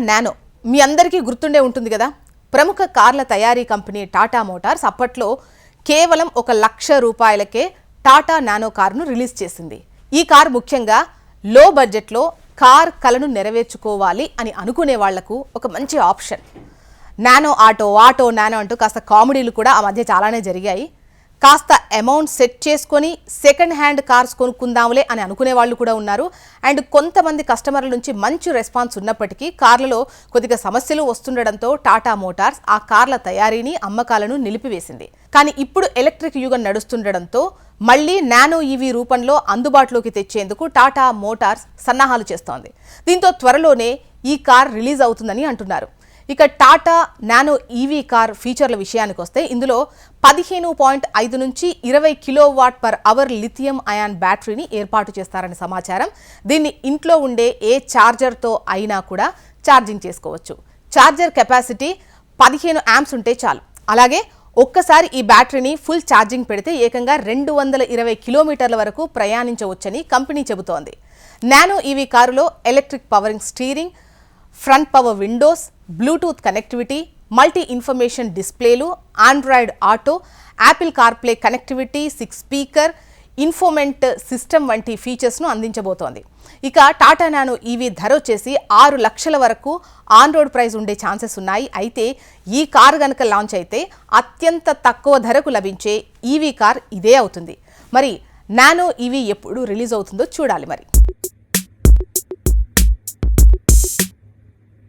Nano మీ అందరికీ గుర్తుండే ఉంటుంది కదా. ప్రముఖ కార్ల తయారీ కంపెనీ టాటా మోటార్స్ అప్పట్లో కేవలం 1 లక్ష రూపాయలకే టాటా నానో కారును రిలీజ్ చేసింది. ఈ కార్ ముఖ్యంగా లో బడ్జెట్లో కార్ కలను నెరవేర్చుకోవాలి అని అనుకునే వాళ్లకు ఒక మంచి ఆప్షన్. నానో ఆటో నానో అంటూ కాస్త కామెడీలు కూడా ఆ మధ్య చాలానే జరిగాయి. కాస్త అమౌంట్ సెట్ చేసుకొని సెకండ్ హ్యాండ్ కార్స్ కొనుక్కుందాంలే అని అనుకునే వాళ్ళు కూడా ఉన్నారు. అండ్ కొంతమంది కస్టమర్ల నుంచి మంచి రెస్పాన్స్ ఉన్నప్పటికీ కార్లలో కొద్దిగా సమస్యలు వస్తుండడంతో టాటా మోటార్స్ ఆ కార్ల తయారీని అమ్మకాలను నిలిపివేసింది. కానీ ఇప్పుడు ఎలక్ట్రిక్ యుగం నడుస్తుండడంతో మళ్లీ నానో ఈవీ రూపంలో అందుబాటులోకి తెచ్చేందుకు టాటా మోటార్స్ సన్నాహాలు చేస్తోంది. దీంతో త్వరలోనే ఈ కార్ రిలీజ్ అవుతుందని అంటున్నారు. ఇక టాటా నానో ఈవీ కార్ ఫీచర్ల విషయానికి వస్తే ఇందులో 15.5 నుంచి 20 kWh లిథియం అయాన్ బ్యాటరీని ఏర్పాటు చేస్తారని సమాచారం. దీన్ని ఇంట్లో ఉండే ఏ ఛార్జర్తో అయినా కూడా ఛార్జింగ్ చేసుకోవచ్చు. ఛార్జర్ కెపాసిటీ 15 amps ఉంటే చాలు. అలాగే ఒక్కసారి ఈ బ్యాటరీని ఫుల్ ఛార్జింగ్ పెడితే ఏకంగా 220 కిలోమీటర్ల వరకు ప్రయాణించవచ్చని కంపెనీ చెబుతోంది. నానో ఈవీ కారులో electric powering steering, front power windows, Bluetooth connectivity, multi information డిస్ప్లేలు, Android Auto, Apple CarPlay connectivity, 6 speaker, infotainment system వంటి ఫీచర్స్ను అందించబోతోంది. ఇక టాటా నానో ఈవీ ధర వచ్చేసి 6 లక్షల వరకు ఆన్ రోడ్ ప్రైస్ ఉండే ఛాన్సెస్ ఉన్నాయి. అయితే ఈ కారు కనుక లాంచ్ అయితే అత్యంత తక్కువ ధరకు లభించే ఈవీ కార్ ఇదే అవుతుంది. మరి నానో ఈవీ ఎప్పుడు రిలీజ్ అవుతుందో చూడాలి మరి.